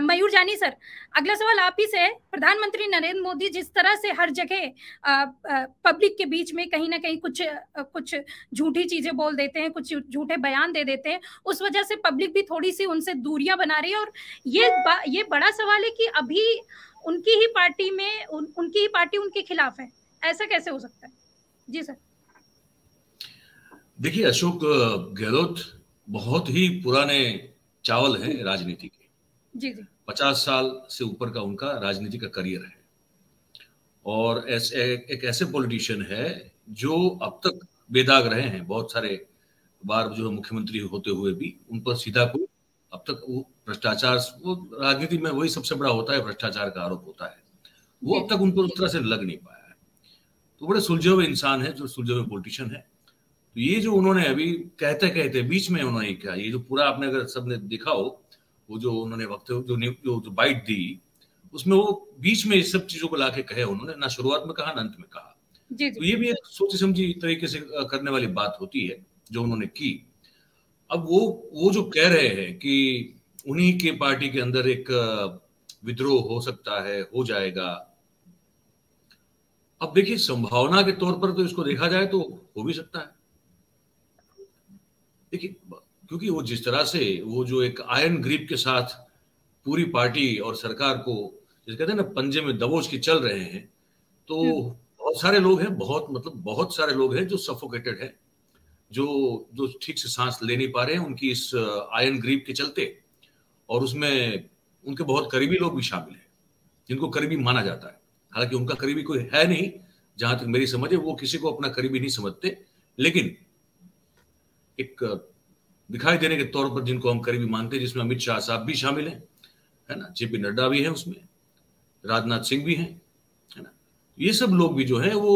मयूर जानी सर, अगला सवाल आप ही से है। प्रधानमंत्री नरेंद्र मोदी जिस तरह से हर जगह पब्लिक के बीच में कहीं ना कहीं कुछ झूठी चीजें बोल देते हैं, कुछ झूठे बयान दे देते हैं, उस वजह से पब्लिक भी थोड़ी सी उनसे दूरियां बना रही है। और ये बड़ा सवाल है कि अभी उनकी ही पार्टी में उनकी ही पार्टी उनके खिलाफ है। ऐसा कैसे हो सकता है? जी सर। देखिए, अशोक गहलोत बहुत ही पुराने चावल हैं राजनीति के। जी जी। 50 साल से ऊपर का उनका राजनीति का करियर है और एक ऐसे पॉलिटिशियन है जो अब तक बेदाग रहे हैं। बहुत सारे बार जो मुख्यमंत्री होते हुए भी उन पर सीधा कोई अब तक वो भ्रष्टाचार, वो राजनीति में वही सबसे बड़ा होता है, भ्रष्टाचार का आरोप होता है, वो अब तक उन पर उस तरह से लग नहीं पाया है। तो बड़े सुलझे हुए इंसान है, जो सुलझे हुए पॉलिटिशियन है। तो ये जो उन्होंने अभी कहते कहते बीच में उन्होंने क्या, ये जो पूरा आपने अगर सबने देखा हो, वो जो उन्होंने वक्त जो बाइट दी, उसमें वो बीच में इस सब चीजों को लाके कहे उन्होंने, ना शुरुआत में कहा ना अंत में कहा। तो ये भी एक सोची समझी तरीके से करने वाली बात होती है जो उन्होंने की। अब वो जो कह रहे हैं कि उन्हीं के पार्टी के अंदर एक विद्रोह हो सकता है, हो जाएगा। अब देखिए, संभावना के तौर पर तो इसको देखा जाए तो हो भी सकता है। देखिए, क्योंकि वो जिस तरह से वो जो एक आयरन ग्रिप के साथ पूरी पार्टी और सरकार को जैसे कहते हैं ना पंजे में दबोच के चल रहे हैं, तो बहुत सारे लोग हैं, बहुत सारे लोग हैं जो सफोकेटेड हैं, जो जो ठीक से सांस ले नहीं पा रहे हैं उनकी इस आयरन ग्रिप के चलते। और उसमें उनके बहुत करीबी लोग भी शामिल हैं, जिनको करीबी माना जाता है। हालांकि उनका करीबी कोई है नहीं, जहां तक मेरी समझ है, वो किसी को अपना करीबी नहीं समझते, लेकिन एक दिखाई देने के तौर पर जिनको हम करीबी मानते हैं, जिसमें अमित शाह साहब भी शामिल हैं, है ना, जेपी नड्डा भी है उसमें, राजनाथ सिंह भी हैं, है ना। ये सब लोग भी जो है वो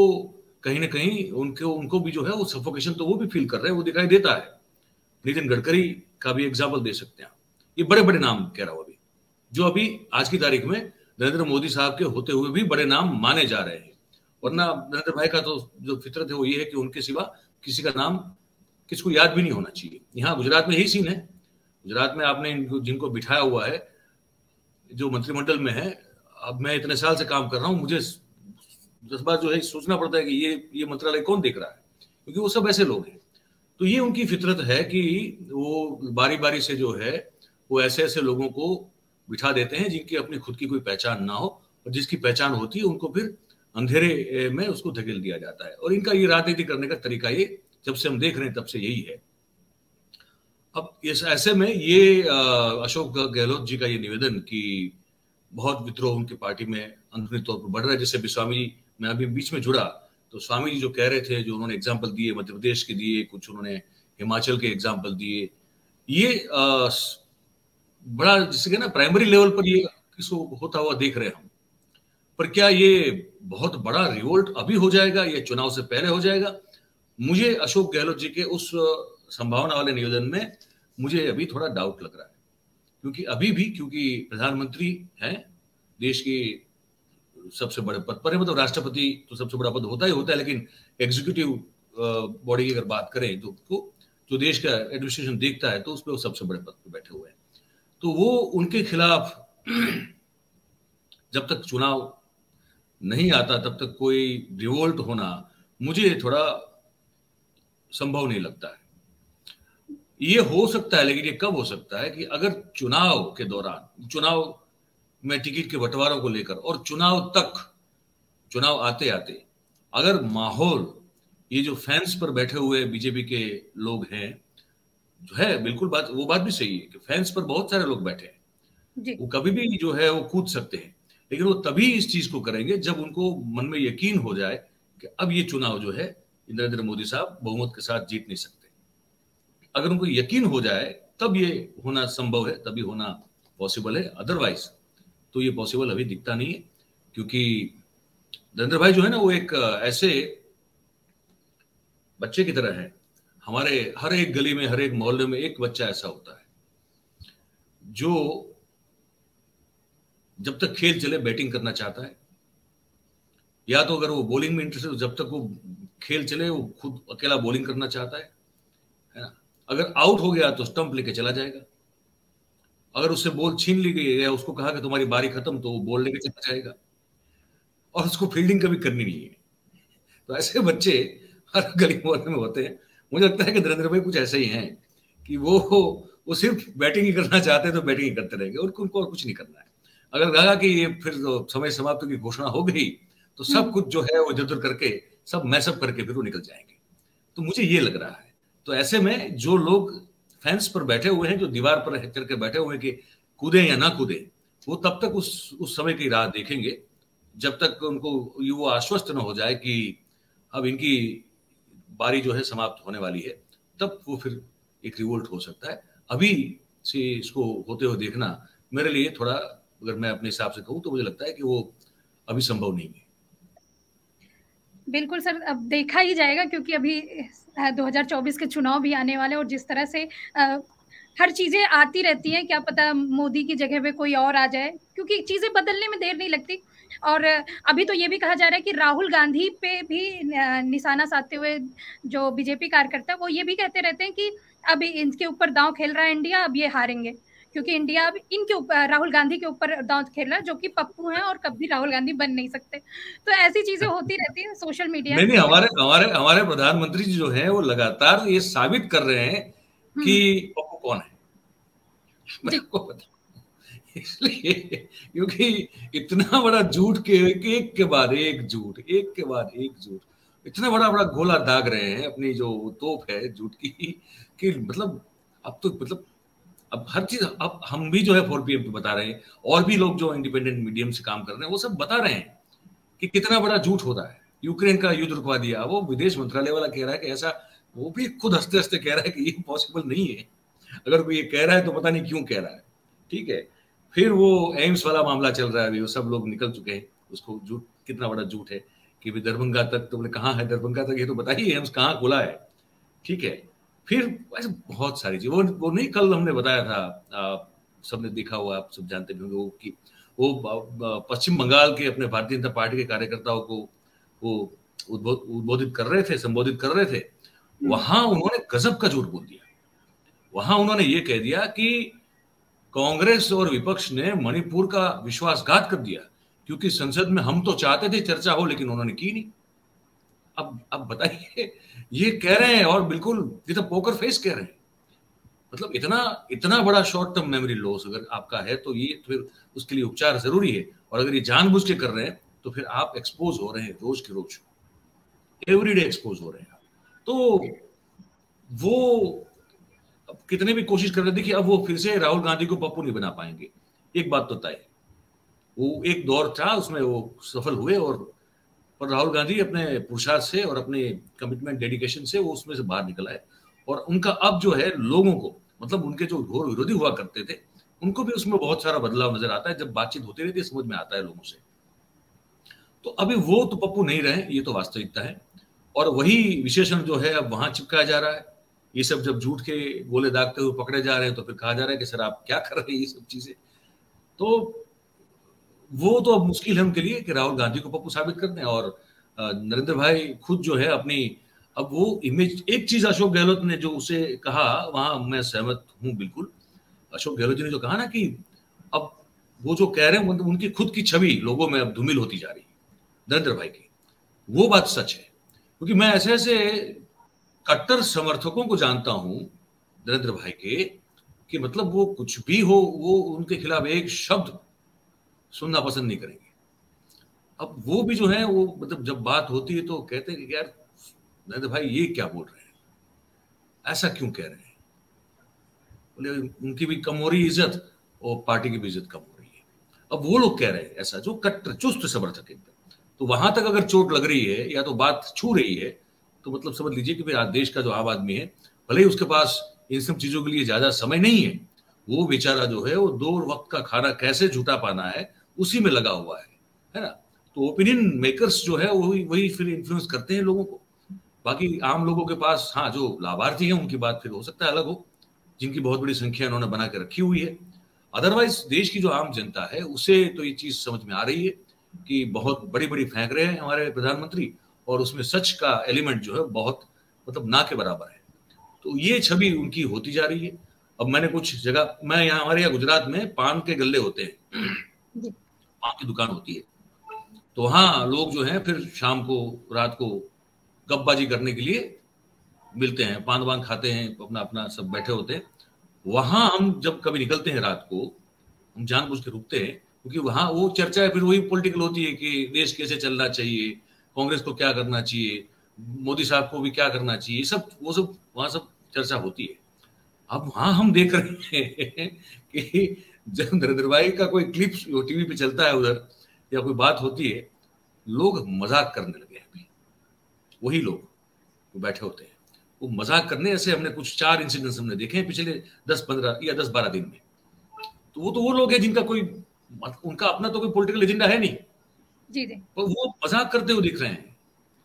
कहीं ना कहीं उनको भी जो है वो सफोकेशन तो वो भी फील कर रहे हैं, वो दिखाई देता है। नितिन गडकरी का भी एग्जाम्पल दे सकते हैं। ये बड़े बड़े नाम कह रहा हूं अभी, जो अभी आज की तारीख में नरेंद्र मोदी साहब के होते हुए भी बड़े नाम माने जा रहे हैं। वरना नरेंद्र भाई का तो जो फितरत है वो ये है कि उनके सिवा किसी का नाम किसको याद भी नहीं होना चाहिए। यहाँ गुजरात में यही सीन है। गुजरात में आपने जिनको बिठाया हुआ है, जो मंत्रिमंडल में है, अब मैं इतने साल से काम कर रहा हूं, मुझे 10 बार जो है सोचना पड़ता है कि ये मंत्रालय कौन देख रहा है, क्योंकि वो सब ऐसे लोग हैं। तो ये उनकी फितरत है कि वो बारी बारी से जो है वो ऐसे ऐसे लोगों को बिठा देते हैं जिनकी अपनी खुद की कोई पहचान ना हो, और जिसकी पहचान होती है उनको फिर अंधेरे में उसको धकेल दिया जाता है। और इनका ये राजनीति करने का तरीका ये जब से हम देख रहे हैं तब से यही है। अब इस ऐसे में ये अशोक गहलोत जी का ये निवेदन कि बहुत विद्रोह उनकी पार्टी में अंदरूनी तौर पर बढ़ रहा है, जैसे भी स्वामी जी, मैं अभी बीच में जुड़ा तो स्वामी जी जो कह रहे थे, जो उन्होंने एग्जाम्पल दिए मध्य प्रदेश के दिए, कुछ उन्होंने हिमाचल के एग्जाम्पल दिए, ये बड़ा जिससे ना प्राइमरी लेवल पर ये किसको होता हुआ देख रहे हैं हम। पर क्या ये बहुत बड़ा रिवोल्ट अभी हो जाएगा, ये चुनाव से पहले हो जाएगा? मुझे अशोक गहलोत जी के उस संभावना वाले निवेदन में मुझे अभी थोड़ा डाउट लग रहा है, क्योंकि अभी भी क्योंकि प्रधानमंत्री हैं, देश की सबसे बड़े पद पर है, मतलब राष्ट्रपति तो सबसे बड़ा पद होता ही होता है, लेकिन एग्जीक्यूटिव बॉडी की अगर बात करें तो जो देश का एडमिनिस्ट्रेशन देखता है तो उस पर वो सबसे बड़े पद पर बैठे हुए हैं। तो वो उनके खिलाफ जब तक चुनाव नहीं आता तब तक कोई रिवोल्ट होना मुझे थोड़ा संभव नहीं लगता है। ये हो सकता है, लेकिन ये कब हो सकता है कि अगर चुनाव के दौरान, चुनाव में टिकट के बंटवारों को लेकर और चुनाव आते आते अगर माहौल, ये जो फैंस पर बैठे हुए बीजेपी के लोग हैं, जो है बिल्कुल वो बात भी सही है कि फैंस पर बहुत सारे लोग बैठे हैं, वो कभी भी जो है वो कूद सकते हैं, लेकिन वो तभी इस चीज को करेंगे जब उनको मन में यकीन हो जाए कि अब ये चुनाव जो है नरेंद्र मोदी साहब बहुमत के साथ जीत नहीं सकते। अगर उनको यकीन हो जाए तब ये होना संभव है, तभी होना पॉसिबल है। अदरवाइज तो ये पॉसिबल अभी दिखता नहीं है, क्योंकि नरेंद्र भाई जो है ना वो एक ऐसे बच्चे की तरह है। हमारे हर एक गली में, हर एक मोहल्ले में एक बच्चा ऐसा होता है जो जब तक खेल चले बैटिंग करना चाहता है, या तो अगर वो बॉलिंग में इंटरेस्ट है, जब तक वो खेल चले वो खुद अकेला बॉलिंग करना चाहता है ना। अगर आउट हो गया तो स्टंप लेके चला जाएगा। अगर उससे बॉल छीन ली गई या उसको कहा कि तुम्हारी बारी खत्म, तो वो बॉल लेके चला जाएगा और उसको फील्डिंग कभी करनी नहीं है। तो ऐसे बच्चे हर गली मोहल्ले में होते हैं। मुझे लगता है कि नरेंद्र भाई कुछ ऐसे ही हैं कि वो सिर्फ बैटिंग ही करना चाहते हैं तो बैटिंग ही करते रहेंगे, और उनको और कुछ नहीं करना है। अगर लगा कि ये फिर तो समय समाप्ति की घोषणा हो गई तो सब कुछ जो है वो इधर उधर करके सब मैसअप करके फिर वो निकल जाएंगे। तो मुझे ये लग रहा है। तो ऐसे में जो लोग फैंस पर बैठे हुए हैं, जो दीवार पर करके बैठे हुए हैं कि कूदें या ना कूदें, वो तब तक उस समय की राह देखेंगे जब तक उनको वो आश्वस्त न हो जाए कि अब इनकी बारी जो है समाप्त होने वाली है। तब वो फिर एक रिवोल्ट हो सकता है। अभी से इसको होते हुए देखना मेरे लिए थोड़ा, अगर मैं अपने हिसाब से कहूं तो मुझे लगता है कि वो अभी संभव नहीं है। बिल्कुल सर, अब देखा ही जाएगा, क्योंकि अभी 2024 के चुनाव भी आने वाले, और जिस तरह से हर चीजें आती रहती हैं, क्या पता मोदी की जगह पे कोई और आ जाए, क्योंकि चीजें बदलने में देर नहीं लगती। और अभी तो ये भी कहा जा रहा है कि राहुल गांधी पे भी निशाना साधते हुए जो बीजेपी कार्यकर्ता वो ये भी कहते रहते हैं कि अब इनके ऊपर दांव खेल रहा है इंडिया, अब ये हारेंगे, क्योंकि इंडिया अब इनके ऊपर, राहुल गांधी के ऊपर दांव खेल रहा है, जो कि पप्पू हैं और कभी राहुल गांधी बन नहीं सकते। तो ऐसी चीजें होती रहती है सोशल मीडिया नहीं नहीं, पे। हमारे हमारे हमारे प्रधानमंत्री जी जो हैं वो लगातार ये साबित कर रहे हैं कि पप्पू कौन है। मैं आपको बता, इसलिए क्योंकि इतना बड़ा झूठ के एक के बाद एक झूठ, एक के बाद एक झूठ, इतना बड़ा बड़ा गोला दाग रहे हैं अपनी जो तोप है झूठ की, कि मतलब अब तो मतलब अब हर चीज, अब हम भी जो है 4PM पे बता रहे हैं, और भी लोग जो इंडिपेंडेंट मीडियम से काम कर रहे हैं वो सब बता रहे हैं कि कितना बड़ा झूठ होता है। यूक्रेन का युद्ध रुकवा दिया, वो विदेश मंत्रालय वाला कह रहा है कि ऐसा, वो भी खुद हंसते हंसते कह रहा है कि ये पॉसिबल नहीं है। अगर कोई ये कह रहा है तो पता नहीं क्यों कह रहा है। ठीक है, फिर वो एम्स वाला मामला चल रहा है, अभी वो सब लोग निकल चुके हैं, उसको झूठ कितना बड़ा झूठ है कि भी दरभंगा तक, तो बोले कहाँ है दरभंगा तक, ये तो बताइए एम्स कहाँ खुला है। ठीक है, फिर ऐसे बहुत सारी चीज, वो नहीं कल हमने बताया था, सबने देखा हुआ, आप सब जानते भी होंगे वो कि वो पश्चिम बंगाल के अपने भारतीय जनता पार्टी के कार्यकर्ताओं को वो उद्बोधित कर रहे थे, संबोधित कर रहे थे। वहां उन्होंने गजब का झूठ बोल दिया। वहां उन्होंने ये कह दिया कि कांग्रेस और विपक्ष ने मणिपुर का विश्वासघात कर दिया, क्योंकि संसद में हम तो चाहते थे चर्चा हो लेकिन उन्होंने की नहीं। अब बताइए, ये कह रहे हैं और बिल्कुल ये तो पोकर फेस कह रहे हैं। मतलब इतना इतना बड़ा शॉर्ट टर्म मेमोरी लॉस अगर आपका है तो ये फिर उसके लिए उपचार जरूरी है। और अगर ये जानबूझ के कर रहे हैं तो फिर आप एक्सपोज हो रहे हैं रोज के रोज, एवरीडे एक्सपोज हो रहे हैं। तो वो अब कितने भी कोशिश कर रहे हैं, देखिए अब वो फिर से राहुल गांधी को पप्पू नहीं बना पाएंगे, एक बात तो तय है। वो एक दौर था उसमें वो सफल हुए, और पर राहुल गांधी अपने पुरुषार्थ से और अपने कमिटमेंट डेडिकेशन से वो उसमें से बाहर निकल आए। और उनका अब जो है लोगों को, मतलब उनके जो घोर विरोधी हुआ करते थे उनको भी उसमें बहुत सारा बदलाव नजर आता है। जब बातचीत होती रहती है समझ में आता है लोगों से। तो अभी वो तो पप्पू नहीं रहे, ये तो वास्तविकता है। और वही विशेषण जो है अब वहां चिपकाया जा रहा है। ये सब जब झूठ के गोले दागते हुए पकड़े जा रहे हैं तो फिर कहा जा रहा है कि सर आप क्या कर रहे हैं ये सब चीजें। तो वो तो अब मुश्किल है उनके लिए कि राहुल गांधी को पप्पू साबित कर दें। और नरेंद्र भाई खुद जो है अपनी, अब वो इमेज, एक चीज अशोक गहलोत ने जो उसे कहा वहां मैं सहमत हूं बिल्कुल। अशोक गहलोत जी ने जो कहा ना कि अब वो जो कह रहे हैं मतलब उनकी खुद की छवि लोगों में अब धूमिल होती जा रही है नरेंद्र भाई की, वो बात सच है। क्योंकि मैं ऐसे ऐसे कट्टर समर्थकों को जानता हूं नरेंद्र भाई के, कि मतलब वो कुछ भी हो वो उनके खिलाफ एक शब्द सुनना पसंद नहीं करेंगे। अब वो भी जो है वो मतलब जब बात होती है तो कहते हैं कि यार नरेंद्र भाई ये क्या बोल रहे हैं, ऐसा क्यों कह रहे हैं। बोले उनकी भी कम हो रही इज्जत और पार्टी की भी इज्जत कम हो रही है। अब वो लोग कह रहे हैं ऐसा, जो कट्टर चुस्त समर्थक एकदम। तो वहां तक अगर चोट लग रही है या तो बात छू रही है तो मतलब समझ लीजिए कि आज देश का जो आम आदमी है, भले ही उसके पास इन सब चीजों के लिए ज्यादा समय नहीं है, वो बेचारा जो है वो 2 वक्त का खाना कैसे जुटा पाना है उसी में लगा हुआ है ना। तो ओपिनियन मेकर्स जो है वही वही फिर इन्फ्लुएंस करते हैं लोगों को। बाकी आम लोगों के पास, हाँ, जो लाभार्थी हैं उनकी बात फिर हो सकता है अलग हो, जिनकी बहुत बड़ी संख्या उन्होंने बना के रखी हुई है। अदरवाइज देश की जो आम जनता है उसे तो ये चीज समझ में आ रही है कि बहुत बड़ी बड़ी फेंक रहे हैं हमारे प्रधानमंत्री, और उसमें सच का एलिमेंट जो है बहुत मतलब ना के बराबर है। तो ये छवि उनकी होती जा रही है। अब मैंने कुछ जगह, मैं यहाँ हमारे यहाँ गुजरात में पान के गल्ले होते हैं, पान की दुकान होती है, तो हाँ लोग जो है फिर शाम को रात को गपबाजी करने के लिए मिलते हैं, पान वान खाते हैं, अपना अपना सब बैठे होते हैं। वहां हम जब कभी निकलते हैं रात को, हम जानबूझ के रुकते हैं, क्योंकि वहां वो चर्चा फिर वही पॉलिटिकल होती है कि देश कैसे चलना चाहिए, कांग्रेस को क्या करना चाहिए, मोदी साहब को भी क्या करना चाहिए, सब वो सब वहां सब चर्चा होती है। अब वहां हम देख रहे हैं कि जब नरेंद्र भाई का कोई क्लिप टीवी पे चलता है उधर, या कोई बात होती है, लोग मजाक करने लगे हैं। अभी वही लोग बैठे होते हैं, वो मजाक करने, ऐसे हमने कुछ 4 इंसिडेंट्स हमने देखे हैं पिछले 10-15 या 10-12 दिन में। तो वो लोग हैं जिनका कोई, उनका अपना तो कोई पॉलिटिकल एजेंडा है नहीं जी जी, पर वो मजाक करते हुए दिख रहे हैं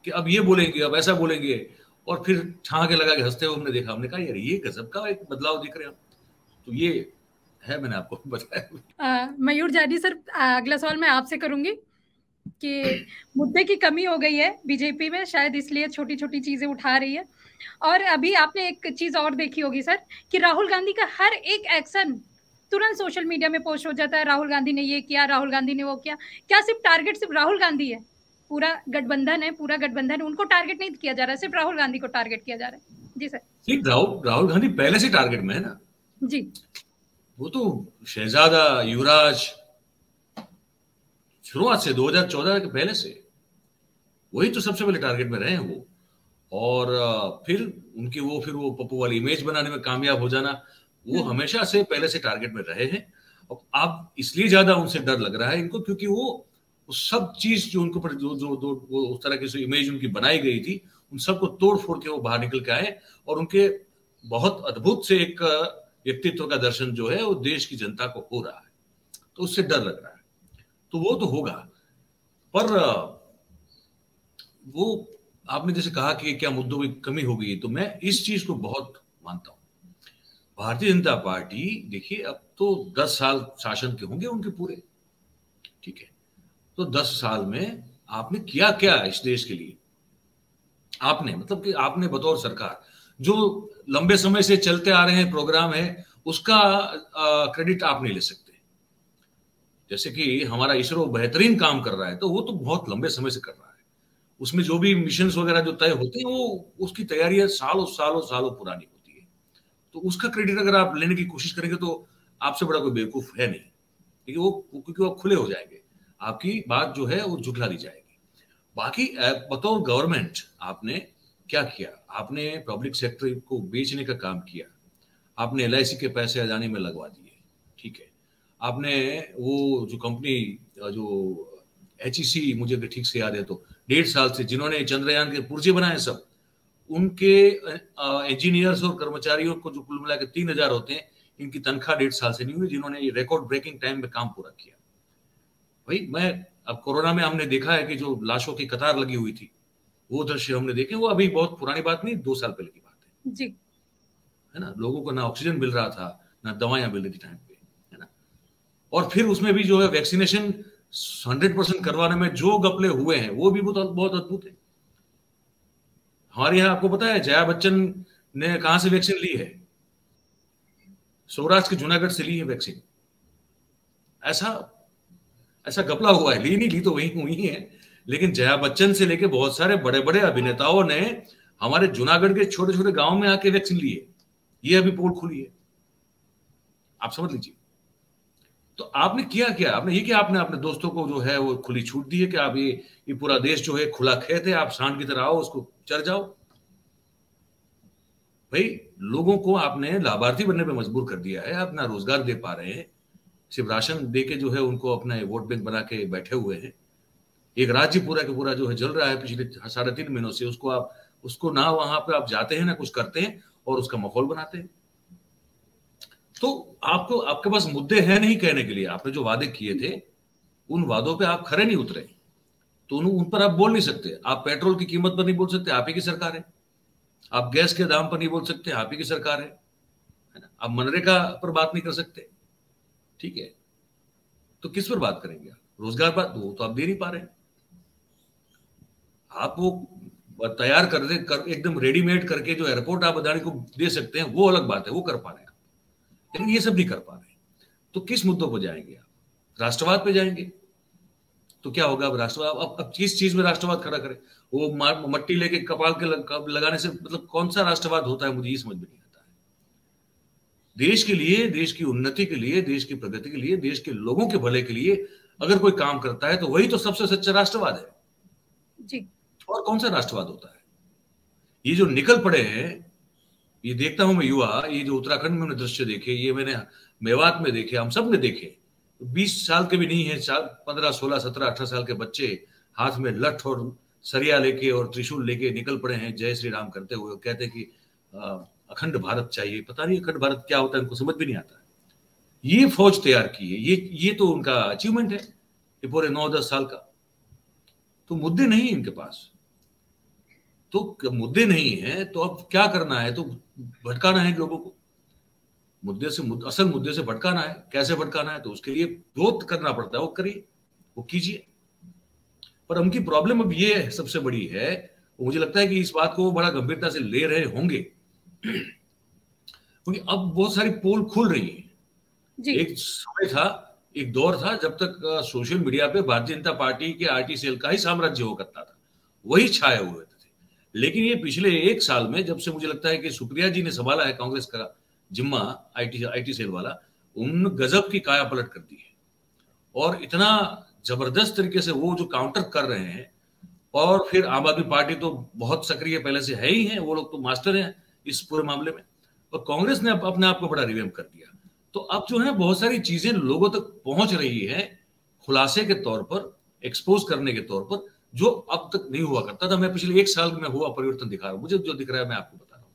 कि अब ये बोलेंगे, अब ऐसा बोलेंगे, और फिर छां के लगा के हंसते हुए हमने देखा। हमने कहा यार ये गजब का एक बदलाव दिख रहे हैं। तो ये है, मैंने आपको बताया। मयूर जानी सर, अगला सवाल मैं आपसे करूंगी कि मुद्दे की कमी हो गई है बीजेपी में, शायद इसलिए छोटी छोटी चीजें उठा रही है। और अभी आपने एक चीज और देखी होगी सर कि राहुल गांधी का हर एक एक्शन तुरंत सोशल मीडिया में पोस्ट हो जाता है, राहुल गांधी ने ये किया, राहुल गांधी ने वो किया। क्या सिर्फ टारगेट सिर्फ राहुल गांधी है? पूरा गठबंधन है, पूरा गठबंधन, उनको टारगेट नहीं किया जा रहा है, सिर्फ राहुल गांधी को टारगेट किया जा रहा है। जी सर। ठीक, राहुल गांधी पहले से टारगेट में है ना जी। वो तो शहजादा, युवराज, शुरुआत से 2014 के पहले से वही तो सबसे पहले टारगेट में रहे हैं वो। और फिर उनकी फिर वो पप्पू वाली इमेज बनाने में कामयाब हो जाना, वो हमेशा से पहले से टारगेट में रहे हैं। अब इसलिए ज्यादा उनसे डर लग रहा है इनको, क्योंकि वो सब चीज जो उनको पर जो वो उस तरह की इमेज उनकी बनाई गई थी, उन सबको तोड़ फोड़ के वो बाहर निकल के आए, और उनके बहुत अद्भुत से एक व्यक्तित्व का दर्शन जो है वो देश की जनता को हो रहा है। तो उससे डर लग रहा है, तो वो तो होगा। पर वो आपने जैसे कहा कि क्या मुद्दों की कमी हो गई, तो मैं इस चीज को बहुत मानता हूं। भारतीय जनता पार्टी, देखिए अब तो 10 साल शासन के होंगे उनके पूरे, ठीक है, तो 10 साल में आपने किया क्या इस देश के लिए? आपने मतलब कि आपने बतौर सरकार जो लंबे समय से चलते आ रहे हैं प्रोग्राम है, उसका क्रेडिट आप नहीं ले सकते। जैसे कि हमारा इसरो बेहतरीन काम कर रहा है, तो वो तो बहुत लंबे समय से कर रहा है। उसमें जो भी मिशन वगैरह जो तय होते हैं, वो उसकी तैयारियां सालों सालों सालों पुरानी होती है। तो उसका क्रेडिट अगर आप लेने की कोशिश करेंगे तो आपसे बड़ा कोई बेवकूफ है नहीं, क्योंकि वो खुले हो जाएंगे, आपकी बात जो है वो झुठला दी जाएगी। बाकी बतौर गवर्नमेंट आपने क्या किया? आपने पब्लिक सेक्टर को बेचने का काम किया, आपने LIC के पैसे अदानी में लगवा दिए, ठीक है, आपने वो जो कंपनी जो HEC, मुझे ठीक से याद है तो 1.5 साल से जिन्होंने चंद्रयान के पुर्जे बनाए, सब उनके इंजीनियर्स और कर्मचारियों को जो कुल मिला के 3,000 होते हैं, इनकी तनख्वाह 1.5 साल से नहीं हुई, जिन्होंने ये रिकॉर्ड ब्रेकिंग टाइम में काम पूरा किया। भाई अब कोरोना में हमने देखा है कि जो लाशों की कतार लगी हुई थी, वो दृश्य हमने देखे। वो अभी बहुत पुरानी बात नहीं, 2 साल पहले की बात है जी, है ना। लोगों को ना ऑक्सीजन मिल रहा था, ना दवाइयां मिल रही थी टाइम पे, है ना। और फिर उसमें भी जो है वैक्सीनेशन 100% करवाने में जो गपले हुए हैं, वो भी बहुत बहुत अद्भुत है। हमारे यहाँ आपको पता है जया बच्चन ने कहां से वैक्सीन ली है? सौराष्ट्र के जूनागढ़ से ली है वैक्सीन। ऐसा ऐसा गपला हुआ है, ली नहीं ली तो वही हुई है, लेकिन जया बच्चन से लेके बहुत सारे बड़े बड़े अभिनेताओं ने हमारे जूनागढ़ के छोटे छोटे गांव में आके वैक्सीन ली है। ये अभी पोल खुली है, आप समझ लीजिए। तो आपने किया क्या? आपने ये किया, आपने अपने दोस्तों को जो है वो खुली छूट दी है कि आप ये पूरा देश जो है खुला खेत है, आप सांड की तरह आओ, उसको चर जाओ। भाई लोगों को आपने लाभार्थी बनने पे मजबूर कर दिया है, अपना रोजगार दे पा रहे हैं, सिर्फ राशन दे के जो है उनको अपना वोट बैंक बना के बैठे हुए हैं। एक राज्य पूरा के पूरा जो है जल रहा है पिछले 3.5 महीनों से, उसको ना वहां पे आप जाते हैं ना कुछ करते हैं, और उसका माहौल बनाते हैं। तो आपके पास मुद्दे हैं नहीं कहने के लिए। आपने जो वादे किए थे, उन वादों पे आप खरे नहीं उतरे, तो उन पर आप बोल नहीं सकते। आप पेट्रोल की कीमत पर नहीं बोल सकते, आप ही की सरकार है। आप गैस के दाम पर नहीं बोल सकते, आप ही की सरकार है ना। आप मनरेगा पर बात नहीं कर सकते, ठीक है, तो किस पर बात करेंगे? आप रोजगार बात वो तो आप दे नहीं पा रहे हैं। आप वो तैयार कर एकदम रेडीमेड करके जो एयरपोर्ट आप अदानी को दे सकते हैं, वो अलग बात है, वो कर पा रहे हैं। लेकिन ये सब नहीं कर पा रहे। तो किस मुद्दों पर जाएंगे आप? राष्ट्रवाद पे जाएंगे तो क्या होगा? अब राष्ट्रवाद, अब किस चीज में राष्ट्रवाद खड़ा करें? वो मट्टी लेके कपाल के लगाने से मतलब कौन सा राष्ट्रवाद होता है? मुझे ये समझ में नहीं आता है। देश के लिए, देश की उन्नति के लिए, देश की प्रगति के लिए, देश के लोगों के भले के लिए अगर कोई काम करता है तो वही तो सबसे सच्चा राष्ट्रवाद है जी। और कौन सा राष्ट्रवाद होता है? ये जो निकल पड़े हैं, ये देखता हूं मैं युवा, ये जो उत्तराखंड में मैंने दृश्य देखे, ये मैंने मेवात में देखे, हम सब ने देखे। 20 साल के भी नहीं है, 15, 16, 17, 18 साल के बच्चे हाथ में लठ और सरिया लेके और त्रिशूल लेके निकल पड़े हैं जय श्री राम करते हुए, कहते हैं कि अखंड भारत चाहिए। पता नहीं अखंड भारत क्या होता है, उनको समझ भी नहीं आता है। ये फौज तैयार की है, ये तो उनका अचीवमेंट है, ये पूरे 9-10 साल का। तो मुद्दे नहीं है इनके पास, तो मुद्दे नहीं है तो अब क्या करना है? तो भटकाना है लोगों को, असल मुद्दे से भटकाना है। कैसे भटकाना है? तो उसके लिए विरोध करना पड़ता है, वो करिए, वो कीजिए। पर उनकी प्रॉब्लम अब ये सबसे बड़ी है, मुझे लगता है कि इस बात को वो बड़ा गंभीरता से ले रहे होंगे क्योंकि अब बहुत सारी पोल खुल रही है। एक समय था, एक दौर था जब तक सोशल मीडिया पे भारतीय जनता पार्टी के आरटी सेल का ही साम्राज्य हो करता था, वही छाए हुए थे। लेकिन ये पिछले 1 साल में जब से मुझे लगता है कि सुप्रिया जी ने संभाला है कांग्रेस का जिम्मा, आईटी सेल वाला, उन गजब की काया पलट कर दी है और इतना जबरदस्त तरीके से वो जो काउंटर कर रहे हैं। और फिर आम आदमी पार्टी तो बहुत सक्रिय पहले से है ही है, वो लोग तो मास्टर हैं इस पूरे मामले में, और कांग्रेस ने अपने आप को बड़ा रिवैम्प कर दिया। तो अब जो है बहुत सारी चीजें लोगों तक पहुंच रही है खुलासे के तौर पर, एक्सपोज करने के तौर पर, जो अब तक नहीं हुआ करता था। मैं पिछले 1 साल में हुआ परिवर्तन दिखा रहा हूं, मुझे जो दिख रहा है मैं आपको बता रहा हूं।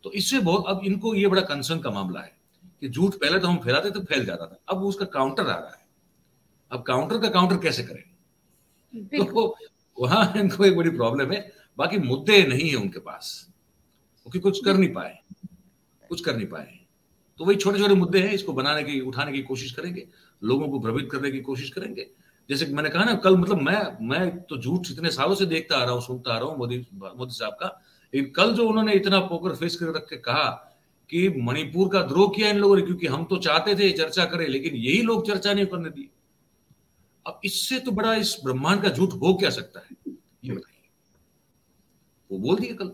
तो इससे बहुत अब इनको ये बड़ा कंसर्न का मामला है कि झूठ पहले तो हम फैलाते तो फैल जाता था, अब उसका काउंटर आ रहा है। अब काउंटर का काउंटर कैसे करें? तो वहां इनको एक बड़ी प्रॉब्लम है। बाकी मुद्दे नहीं है उनके पास, क्योंकि कुछ कर नहीं पाए। तो वही छोटे छोटे मुद्दे हैं, इसको उठाने की कोशिश करेंगे, लोगों को भ्रमित करने की कोशिश करेंगे। जैसे मैंने कहा ना कल, मतलब मैं तो झूठ इतने सालों से देखता आ रहा हूं, सुनता आ रहा हूं मोदी साहब का, लेकिन कल जो उन्होंने इतना पोकर फेस कर रख के कहा कि मणिपुर का द्रोह किया इन लोगों ने, क्योंकि हम तो चाहते थे चर्चा करें लेकिन यही लोग चर्चा नहीं करने दिए। अब इससे तो बड़ा इस ब्रह्मांड का झूठ हो क्या सकता है, ये बताइए। वो बोल दिए कल,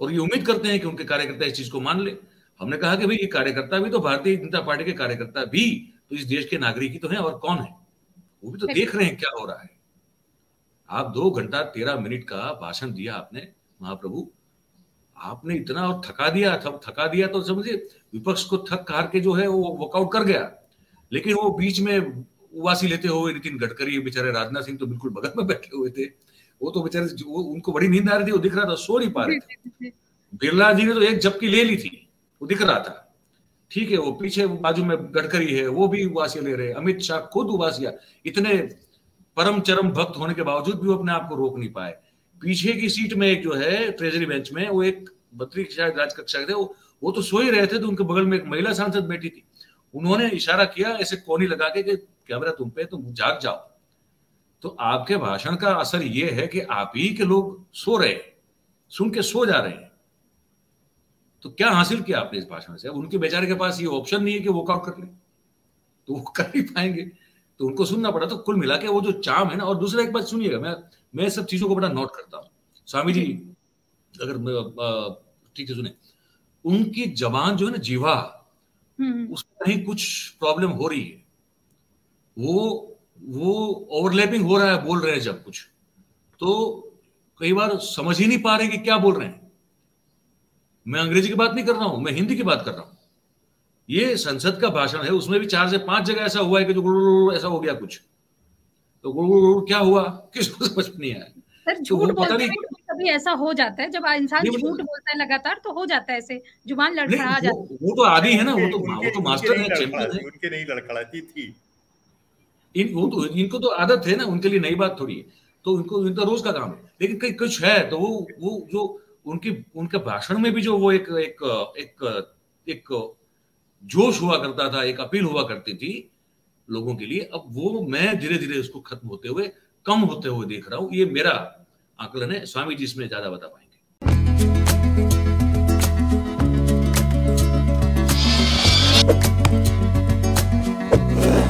और ये उम्मीद करते हैं कि उनके कार्यकर्ता इस चीज को मान ले। हमने कहा कि भाई ये कार्यकर्ता भी तो, भारतीय जनता पार्टी के कार्यकर्ता भी तो इस देश के नागरिक ही तो हैं, और कौन है वो भी तो देख रहे हैं क्या हो रहा है। आप 2 घंटा 13 मिनट का भाषण दिया आपने, महाप्रभु, आपने इतना और थका दिया तो समझिए विपक्ष को थक हार के जो है वो वॉकआउट कर गया। लेकिन वो बीच में उवासी लेते हुए नितिन गडकरी, बेचारे राजनाथ सिंह तो बिल्कुल बगल में बैठे हुए थे, वो तो बेचारे उनको बड़ी नींद आ रही थी, वो दिख रहा था, सो नहीं पा रहे थे। बिरला जी ने तो एक झपकी ले ली थी, वो दिख रहा था। ठीक है, वो पीछे बाजू में गडकरी है, वो भी उबासियां ले रहे, अमित शाह खुद उबासियां, इतने परम चरम भक्त होने के बावजूद भी वो अपने आप को रोक नहीं पाए। पीछे की सीट में एक जो है ट्रेजरी बेंच में, वो एक मंत्री शायद राजकक्षा के थे, वो तो सो ही रहे थे, तो उनके बगल में एक महिला सांसद बैठी थी। उन्होंने इशारा किया ऐसे कोनी लगा के कि कैमरा तुम पे, तुम जाग जाओ। तो आपके भाषण का असर ये है कि आप ही के लोग सो रहे हैं, सुन के सो जा रहे हैं। तो क्या हासिल किया आपने इस भाषण से? अब उनके बेचारे के पास ये ऑप्शन नहीं है कि वॉकआउट कर ले, तो वो कर नहीं पाएंगे, तो उनको सुनना पड़ा। तो कुल मिला के वो जो चाम है ना, और दूसरा एक बात सुनिएगा, मैं सब चीजों को बड़ा नोट करता हूं। स्वामी जी अगर ठीक से सुने, उनकी जबान जो है ना, जीवा, उसमें कहीं कुछ प्रॉब्लम हो रही है। वो ओवरलैपिंग हो रहा है, बोल रहे हैं जब कुछ, तो कई बार समझ ही नहीं पा रहे कि क्या बोल रहे हैं। मैं अंग्रेजी की बात नहीं कर रहा हूं, मैं हिंदी की बात कर रहा हूं। ये संसद का भाषण है, उसमें भी 4 से 5 जगह ऐसा हुआ है कि जो ऐसा हो गया कुछ, तो क्या हुआ किसको समझ नहीं आया। सर झूठ बोलते हैं, कभी ऐसा हो जाता है, जब इंसान झूठ बोलता है लगातार तो हो जाता है, ऐसे जुबान लड़खड़ा जाती है। वो तो आदी है ना, वो तो मास्टर है, चैंपियन है। उनके नहीं लड़खड़ाती थी, इनको तो आदत है ना, उनके लिए नई बात थोड़ी है, तो इनका रोज का काम है। लेकिन कहीं कुछ है तो वो जो उनके भाषण में भी जो वो एक जोश हुआ करता था, एक अपील हुआ करती थी लोगों के लिए, अब वो मैं धीरे धीरे उसको खत्म होते हुए, कम होते हुए देख रहा हूं। ये मेरा आकलन है, स्वामी जी इसमें ज्यादा बता पाएंगे। हैं।